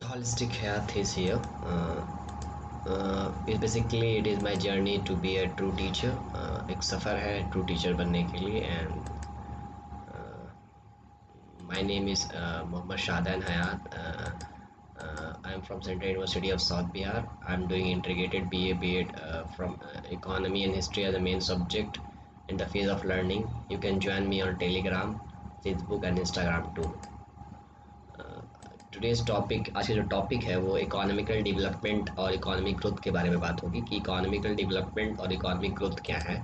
Holistic health is here. Basically, it is my journey to be a true teacher. एक सफ़र है true teacher बनने के लिए and my name is Mohammad Shadan Hayat. I am from Central University of South Bihar. I am doing integrated BA B.Ed from economy and history as the main subject in the phase of learning. You can join me on Telegram, Facebook and Instagram too. Today's topic आज का जो topic है वो economical development और economic growth के बारे में बात होगी कि इकोनॉमिकल डेवलपमेंट और इकोनॉमिक ग्रोथ क्या है।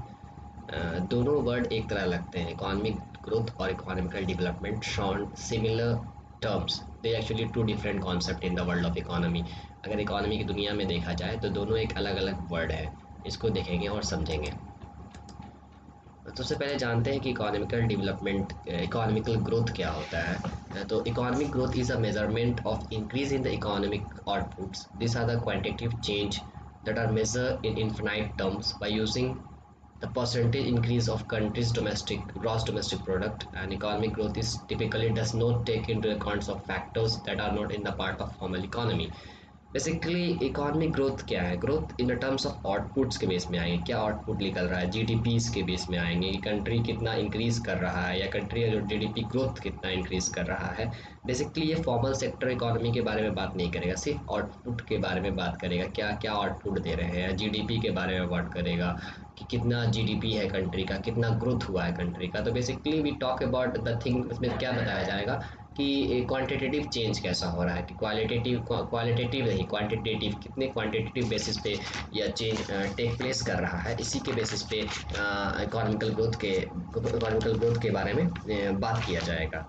दोनों वर्ड एक तरह लगते हैं, इकोनॉमिक ग्रोथ और economical development sound similar terms, they actually two different concept in the world of economy. अगर इकोनॉमी की दुनिया में देखा जाए तो दोनों एक अलग अलग वर्ड है, इसको देखेंगे और समझेंगे। तो सबसे पहले जानते हैं कि इकोनॉमिकल डेवलपमेंट इकोनॉमिकल ग्रोथ क्या होता है। तो economic growth is a measurement of increase in the economic outputs. This are the quantitative change that are measured in infinite terms by using the percentage increase of country's gross domestic product, and economic growth is typically does not take into account of factors that are not in the part of formal economy. Basically economic growth क्या है, growth in terms of outputs के base में आएंगे, क्या output निकल रहा है, जीडीपीज के बेस में आएंगे कि कंट्री कितना इंक्रीज कर रहा है या कंट्री का जो जीडीपी ग्रोथ कितना इंक्रीज कर रहा है। बेसिकली ये फॉर्मल सेक्टर इकोनॉमी के बारे में बात नहीं करेगा, सिर्फ आउटपुट के बारे में बात करेगा, क्या क्या आउटपुट दे रहे हैं, या जीडीपी के बारे में बात करेगा कि कितना जीडीपी है कंट्री का, कितना ग्रोथ हुआ है कंट्री का। तो basically we talk about the thing, इसमें क्या बताया जाएगा कि क्वांटिटेटिव चेंज कैसा हो रहा है, कि क्वालिटेटिव नहीं क्वांटिटेटिव, कितने क्वांटिटेटिव बेसिस पे यह चेंज टेक प्लेस कर रहा है, इसी के बेसिस पे इकोनॉमिकल ग्रोथ के बारे में बात किया जाएगा।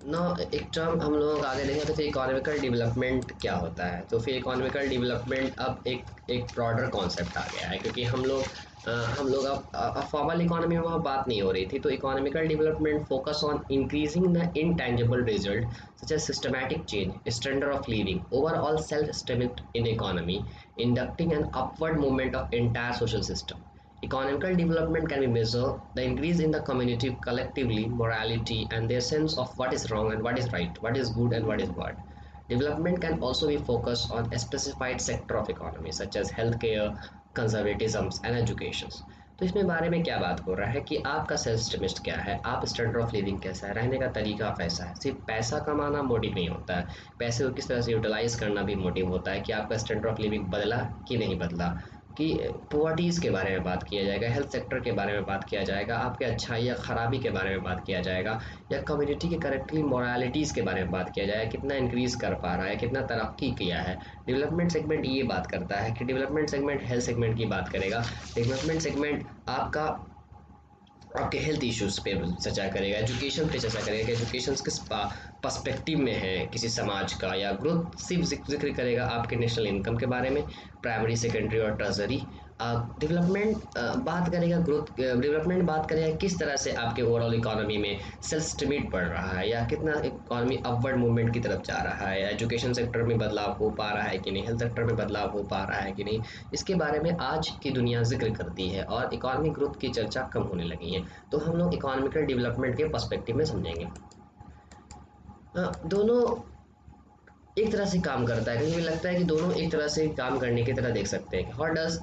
ना एक टर्म हम लोग आगे देखेंगे तो फिर इकोनॉमिकल डेवलपमेंट क्या होता है। तो फिर इकोनॉमिकल डेवलपमेंट अब एक ब्रॉडर कॉन्सेप्ट आ गया है, क्योंकि हम लोग अब फॉर्मल इकोनॉमी में वहाँ बात नहीं हो रही थी। तो economical development focus on increasing the intangible result such as systematic change, standard of living, overall self stability in economy, inducting an upward movement of entire social system. Economical development can be measured the increase in the community collectively morality and their sense of what is wrong and what is right, what is good and what is bad. Development can also be focused on a specified sector of economy such as healthcare, conservatism and education. तो इसमें बारे में क्या बात हो रहा है कि आपका सेल्फ स्टेमिस्ट क्या है, आप स्टैंडर्ड ऑफ लिविंग कैसा है, रहने का तरीका कैसा है। सिर्फ पैसा कमाना मोटिव नहीं होता है, पैसे को किस तरह से यूटिलाइज करना भी मोटिव होता है कि आपका स्टैंडर्ड ऑफ लिविंग बदला कि नहीं बदला, कि पॉवर्टीज़ के बारे में बात किया जाएगा, हेल्थ सेक्टर के बारे में बात किया जाएगा, आपके अच्छाई या ख़राबी के बारे में बात किया जाएगा, या कम्युनिटी के करेक्टली मॉरलिटीज़ के बारे में बात किया जाएगा, कितना इंक्रीज़ कर पा रहा है, कितना तरक्की किया है। डेवलपमेंट सेगमेंट ये बात करता है कि डेवलपमेंट सेगमेंट हेल्थ सेगमेंट की बात करेगा, डेवलपमेंट सेगमेंट आपके हेल्थ इश्यूज़ पे चर्चा करेगा, एजुकेशन पे चर्चा करेगा कि एजुकेशन किस पर्सपेक्टिव में है किसी समाज का, या ग्रोथ सिर्फ जिक्र करेगा आपके नेशनल इनकम के बारे में, प्राइमरी सेकेंडरी और टर्सरी। डेवलपमेंट बात करेगा डेवलपमेंट बात करेगा किस तरह से आपके ओवरऑल इकोनॉमी में सेल्फ स्टेबिलिटी बढ़ रहा है, या कितना इकोनॉमी अपवर्ड मूवमेंट की तरफ जा रहा है, या एजुकेशन सेक्टर में बदलाव हो पा रहा है कि नहीं, हेल्थ सेक्टर में बदलाव हो पा रहा है कि नहीं। इसके बारे में आज की दुनिया जिक्र करती है और इकोनॉमिक ग्रोथ की चर्चा कम होने लगी है। तो हम लोग इकोनॉमिकल डेवलपमेंट के पर्सपेक्टिव में समझेंगे। दोनों एक तरह से काम करता है, क्योंकि मुझे लगता है कि दोनों एक तरह से काम करने की तरह देख सकते हैं। How does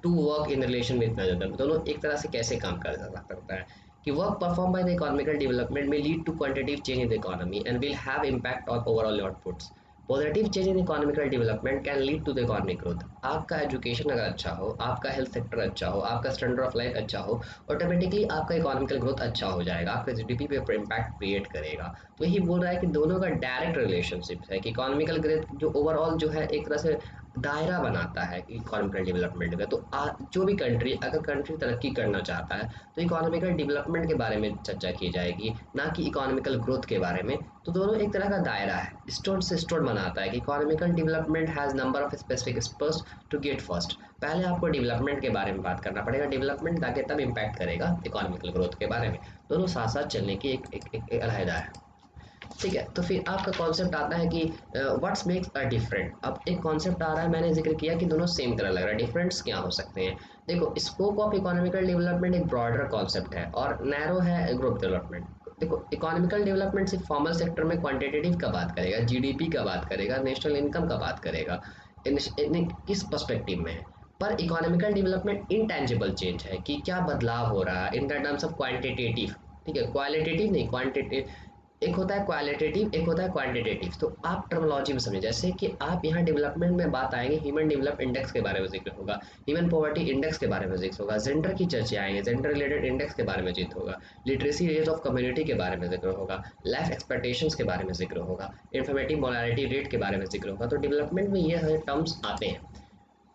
to work in relation with manager, दोनों एक तरह से कैसे काम करता है कि work perform by the economical development में lead to quantitative change in the economy and will have impact on overall outputs. Positive change in economical development can lead to the economic growth. आपका education अगर अच्छा हो, आपका health sector अच्छा हो, आपका standard of life अच्छा हो, ऑटोमेटिकली आपका इकोनॉमिकल ग्रोथ अच्छा हो जाएगा, आपका जीडीपी पे इम्पैक्ट क्रिएट करेगा। तो यही बोल रहा है कि दोनों का डायरेक्ट रिलेशनशिप है कि इकोनॉमिकल ग्रोथ जो ओवरऑल जो है एक तरह से दायरा बनाता है इकोनॉमिकल डेवलपमेंट का। तो जो भी कंट्री अगर कंट्री तरक्की करना चाहता है तो इकोनॉमिकल डेवलपमेंट के बारे में चर्चा की जाएगी, ना कि इकोनॉमिकल ग्रोथ के बारे में। तो दोनों एक तरह का दायरा है, स्टोन से स्टोन बनाता है कि economical development has number of specific spurs to get first. पहले आपको डेवलपमेंट के बारे में बात करना पड़ेगा, डेवलपमेंट आगे तब इम्पैक्ट करेगा इकोनॉमिकल ग्रोथ के बारे में। दोनों साथ साथ चलने की एक अलहदा है, ठीक है। तो फिर आपका कॉन्सेप्ट आता है कि व्हाट्स मेक्स अ डिफरेंट। अब एक कॉन्सेप्ट आ रहा है, मैंने जिक्र किया कि दोनों सेम तरह लग रहा है, डिफरेंट्स क्या हो सकते हैं। देखो, स्कोप ऑफ इकोनॉमिकल डेवलपमेंट एक ब्रॉडर कॉन्सेप्ट है और नैरो है ग्रुप डेवलपमेंट। देखो, इकोनॉमिकल डेवलपमेंट सिर्फ फॉर्मल सेक्टर में क्वांटिटेटिव का बात करेगा, जीडीपी का बात करेगा, नेशनल इनकम का बात करेगा, किस पर्सपेक्टिव में है। पर इकोनॉमिकल डेवलपमेंट इंटेंजिबल चेंज है कि क्या बदलाव हो रहा है in the terms of quantitative. ठीक है, क्वालिटेटिव नहीं, क्वांटिटेटिव। एक होता है क्वालिटेटिव, एक होता है क्वांटिटेटिव। तो आप टर्मिनोलॉजी में समझे, जैसे कि आप यहाँ डेवलपमेंट में बात आएंगे, ह्यूमन डेवलप इंडेक्स के बारे में जिक्र होगा, ह्यूमन पॉवर्टी इंडेक्स के बारे में जिक्र होगा, जेंडर की चर्चा आएंगे, जेंडर रिलेटेड इंडेक्स के बारे में जिक्र होगा, लिटरेसी रेट ऑफ कम्युनिटी के बारे में जिक्र होगा, लाइफ एक्सपेक्टेशंस के बारे में जिक्र होगा, इन्फॉर्मेटिव मोरालिटी रेट के बारे में जिक्र होगा। तो डेवलपमेंट में ये टर्म्स आते हैं।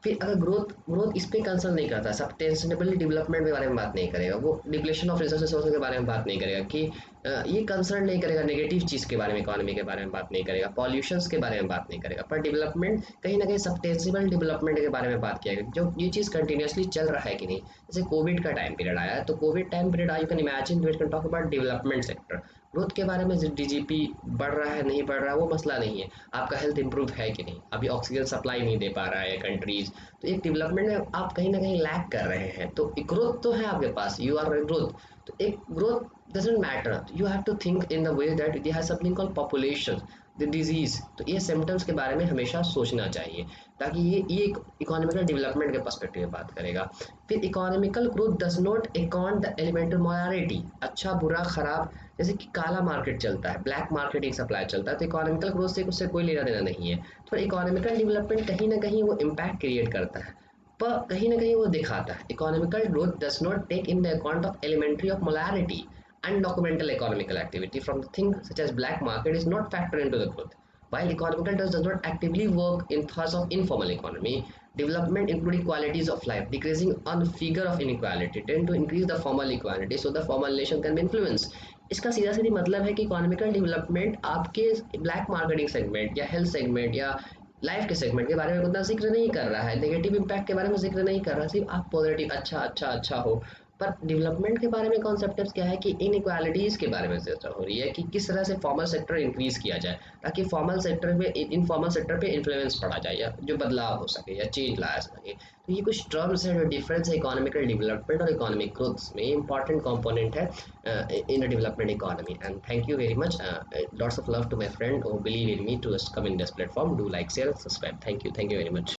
फिर अगर ग्रोथ ग्रोथ इस पे कंसर्न नहीं करता, सस्टेनेबल डेवलपमेंट के बारे में बात नहीं करेगा, वो डिप्लेशन ऑफ रिसोर्सेज के बारे में बात नहीं करेगा कि ये कंसर्न नहीं करेगा नेगेटिव चीज़ के बारे में, इकोनॉमी के बारे में बात नहीं करेगा, पॉल्यूशंस के बारे में बात नहीं करेगा। पर डेवलपमेंट कहीं ना कहीं सस्टेनेबल डेवलपमेंट के बारे में बात किया गया, जो ये चीज़ कंटिन्यूसली चल रहा है कि नहीं। जैसे कोविड का टाइम पीरियड आया, तो COVID time period you can imagine, we can talk about development sector. Growth के बारे में डीजीपी बढ़ रहा है नहीं बढ़ रहा है वो मसला नहीं है, आपका हेल्थ इंप्रूव है कि नहीं, अभी ऑक्सीजन सप्लाई नहीं दे पा रहा है कंट्रीज, तो एक डेवलपमेंट में आप कहीं ना कहीं लैक कर रहे हैं। तो एक ग्रोथ तो है आपके पास, यू आर ग्रोथ। तो एक growth doesn't matter, you have to think in the way that they have something called population, the disease. तो ये सिम्टम्स के बारे में हमेशा सोचना चाहिए, ताकि ये एक इकोनॉमिकल डेवलपमेंट के पर्सपेक्टिव में बात करेगा। फिर economical growth does not account the elemental morality, अच्छा बुरा खराब। जैसे कि काला मार्केट चलता है, ब्लैक मार्केटिंग सप्लाई चलता है, तो इकोनॉमिकल ग्रोथ से उससे कोई लेना देना नहीं है। तो इकोनॉमिकल डेवलपमेंट कहीं ना कहीं वो इम्पैक्ट क्रिएट करता है, पर कहीं ना कहीं वो दिखाता है economical growth does not take in the account of elementary of molarity and documental economical activity from the thing such as black market is not factored into the growth. While economical does not actively work in terms of informal economy, development including qualities of life, decreasing on figure of inequality tend to increase the formal equality so the formal nation can be influenced. इसका सीधा सीधी मतलब है कि economical development आपके black marketing segment या health segment या life के segment के बारे में उतना जिक्र नहीं कर रहा है, नेगेटिव इम्पैक्ट के बारे में जिक्र नहीं कर रहा, सिर्फ आप पॉजिटिव अच्छा अच्छा अच्छा हो। पर डेवलपमेंट के बारे में कॉन्सेप्ट क्या है कि इन इक्वालिटीज़ के बारे में चर्चा हो रही है कि किस तरह से फॉर्मल सेक्टर इंक्रीज किया जाए, ताकि फॉर्मल सेक्टर में इनफॉर्मल सेक्टर पे इन्फ्लुएंस पड़ा जाए, या जो बदलाव हो सके या चेंज लाया सके। तो ये कुछ टर्म्स है जो डिफरेंस है इकोनॉमिकल डेवलपमेंट और इकोनॉमिक ग्रोथ में, इंपॉर्टेंट कंपोनेंट है in a development economy. And thank you very much. Lots of love to my friend who believe in me to come in this platform. Do like, share, subscribe. Thank you very much.